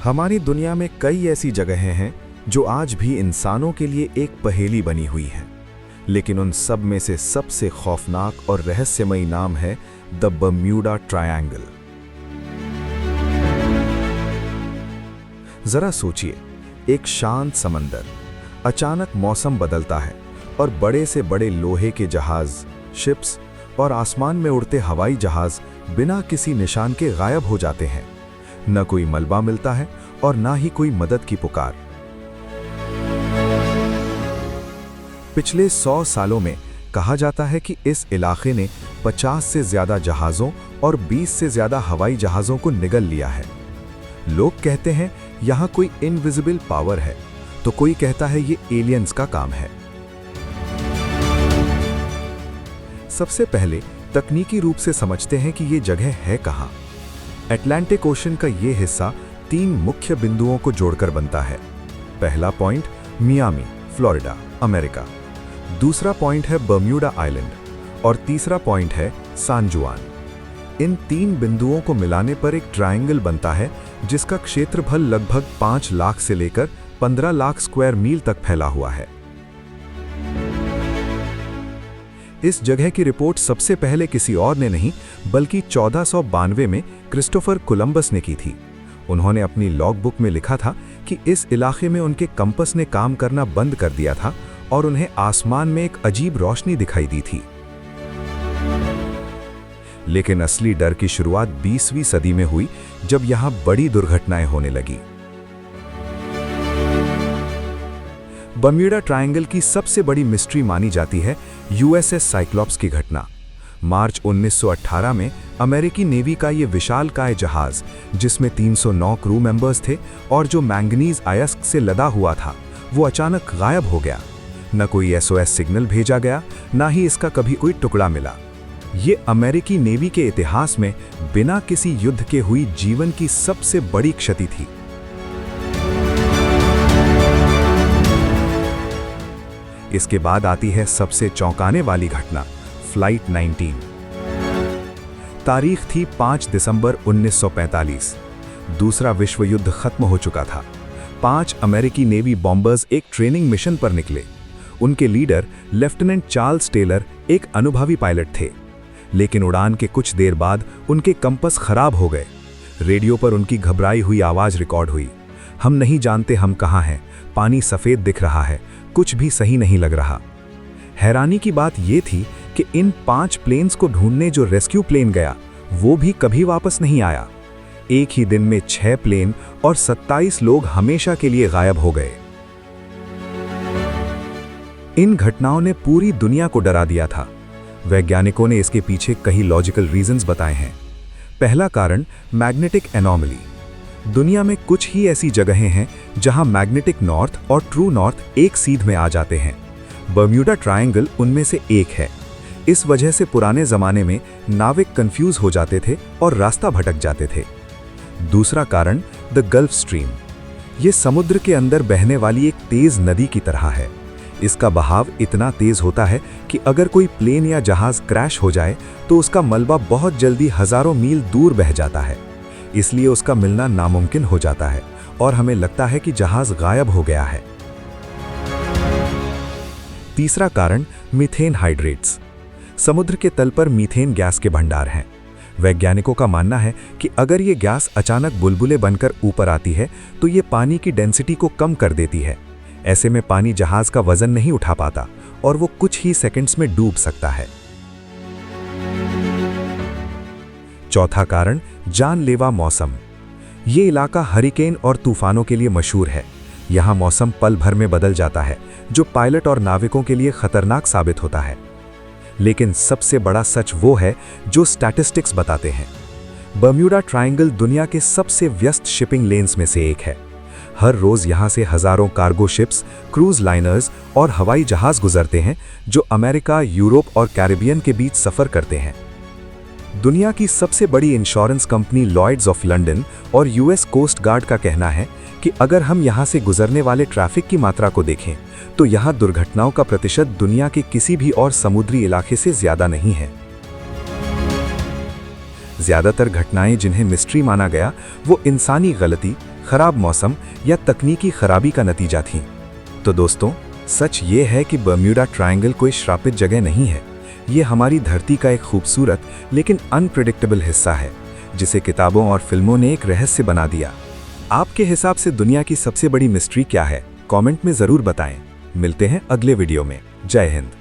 हमारी दुनिया में कई ऐसी जगहें हैं जो आज भी इंसानों के लिए एक पहेली बनी हुई हैं, लेकिन उन सब में से सबसे खौफनाक और रहस्यमयी नाम है द बर्म्यूडा ट्रायंगल। जरा सोचिए, एक शांत समंदर, अचानक मौसम बदलता है और बड़े से बड़े लोहे के जहाज, शिप्स और आसमान में उड़ते हवाई जहाज बिना किसी निशान के गायब हो जाते हैं। न कोई मलबा मिलता है और ना ही कोई मदद की पुकार। पिछले 100 सालों में कहा जाता है कि इस इलाके ने 50 से ज्यादा जहाज़ों और 20 से ज्यादा हवाई जहाज़ों को निगल लिया है। लोग कहते हैं यहाँ कोई इनविजिबल पावर है, तो कोई कहता है ये एलियंस का काम है। सबसे पहले तकनीकी रूप से समझते हैं कि ये जगह है कहाँ। अटलांटिक ओशन का ये हिस्सा 3 मुख्य बिंदुओं को जोड़कर बनता है। पहला पॉइंट मियामी, फ्लोरिडा, अमेरिका। दूसरा पॉइंट है बर्म्यूडा आइलैंड और तीसरा पॉइंट है सान जुआन। इन 3 बिंदुओं को मिलाने पर एक ट्रायंगल बनता है जिसका क्षेत्रफल लगभग 5 लाख से लेकर 15 लाख स्क्वायर मील तक फैला हुआ है। इस जगह की रिपोर्ट सबसे पहले किसी और ने नहीं बल्कि 1492 में क्रिस्टोफर कोलंबस ने की थी। उन्होंने अपनी लॉग बुक में लिखा था कि इस इलाके में उनके कंपस ने काम करना बंद कर दिया था और उन्हें आसमान में एक अजीब रोशनी दिखाई दी थी। लेकिन असली डर की शुरुआत 20वीं सदी में हुई, जब यहां बड़ी दुर्घटनाएं होने लगी। बर्म्यूडा ट्रायंगल की सबसे बड़ी मिस्ट्री मानी जाती है यूएसएस साइक्लॉप्स की घटना। मार्च 1918 में अमेरिकी नेवी का ये विशालकाय जहाज, जिसमें 309 क्रू मेंबर्स थे और जो मैंगनीज अयस्क से लदा हुआ था, वो अचानक गायब हो गया। न कोई एसओएस सिग्नल भेजा गया, ना ही इसका कभी कोई टुकड़ा मिला। ये अमेरिकी नेवी के इतिहास में बिना किसी युद्ध के हुई जीवन की सबसे बड़ी क्षति थी। इसके बाद आती है सबसे चौंकाने वाली घटना, फ्लाइट 19। तारीख थी 5 दिसंबर 1945। दूसरा विश्व युद्ध खत्म हो चुका था। 5 अमेरिकी नेवी बॉम्बर्स एक ट्रेनिंग मिशन पर निकले। उनके लीडर लेफ्टिनेंट चार्ल्स टेलर एक अनुभवी पायलट थे, लेकिन उड़ान के कुछ देर बाद उनके कंपस खराब हो गए। रेडियो पर उनकी घबराई हुई आवाज रिकॉर्ड हुई, हम नहीं जानते हम कहाँ हैं, पानी सफेद दिख रहा है, कुछ भी सही नहीं लग रहा। हैरानी की बात यह थी कि इन 5 प्लेन्स को ढूंढने जो रेस्क्यू प्लेन गया, वो भी कभी वापस नहीं आया। एक ही दिन में 6 प्लेन और 27 लोग हमेशा के लिए गायब हो गए। इन घटनाओं ने पूरी दुनिया को डरा दिया था। वैज्ञानिकों ने इसके पीछे कई लॉजिकल रीजंस बताए हैं। पहला कारण मैग्नेटिक एनोमली। दुनिया में कुछ ही ऐसी जगहें हैं जहां मैग्नेटिक नॉर्थ और ट्रू नॉर्थ एक सीध में आ जाते हैं। बर्म्यूडा ट्रायंगल उनमें से एक है। इस वजह से पुराने जमाने में नाविक कंफ्यूज हो जाते थे और रास्ता भटक जाते थे। दूसरा कारण द गल्फ स्ट्रीम। ये समुद्र के अंदर बहने वाली एक तेज नदी की तरह है। इसका बहाव इतना तेज होता है कि अगर कोई प्लेन या जहाज क्रैश हो जाए तो उसका मलबा बहुत जल्दी हजारों मील दूर बह जाता है। इसलिए उसका मिलना नामुमकिन हो जाता है और हमें लगता है कि जहाज गायब हो गया है। तीसरा कारण मीथेन हाइड्रेट्स। समुद्र के तल पर मीथेन गैस के भंडार हैं। वैज्ञानिकों का मानना है कि अगर ये गैस अचानक बुलबुले बनकर ऊपर आती है तो ये पानी की डेंसिटी को कम कर देती है। ऐसे में पानी जहाज का वजन नहीं उठा पाता और वो कुछ ही सेकंड्स में डूब सकता है। चौथा कारण जानलेवा मौसम। ये इलाका हरिकेन और तूफानों के लिए मशहूर है। यहाँ मौसम पल भर में बदल जाता है, जो पायलट और नाविकों के लिए खतरनाक साबित होता है। लेकिन सबसे बड़ा सच वो है जो स्टैटिस्टिक्स बताते हैं। बर्म्यूडा ट्रायंगल दुनिया के सबसे व्यस्त शिपिंग लेन्स में से एक है। हर रोज यहाँ से हजारों कार्गो शिप्स, क्रूज लाइनर्स और हवाई जहाज गुजरते हैं जो अमेरिका, यूरोप और कैरिबियन के बीच सफर करते हैं। दुनिया की सबसे बड़ी insurance company Lloyd's of London और यूएस कोस्ट गार्ड का कहना है कि अगर हम यहाँ से गुजरने वाले ट्रैफिक की मात्रा को देखें तो यहाँ दुर्घटनाओं का प्रतिशत दुनिया के किसी भी और समुद्री इलाके से ज्यादा नहीं है। ज्यादातर घटनाएं जिन्हें मिस्ट्री माना गया वो इंसानी गलती, खराब मौसम या तकनीकी खराबी का नतीजा थीं। तो दोस्तों, सच ये है कि बर्म्यूडा ट्रायंगल कोई श्रापित जगह नहीं है। ये हमारी धरती का एक खूबसूरत लेकिन अनप्रेडिक्टेबल हिस्सा है, जिसे किताबों और फिल्मों ने एक रहस्य बना दिया। आपके हिसाब से दुनिया की सबसे बड़ी मिस्ट्री क्या है? कमेंट में ज़रूर बताएं। मिलते हैं अगले वीडियो में। जय हिंद।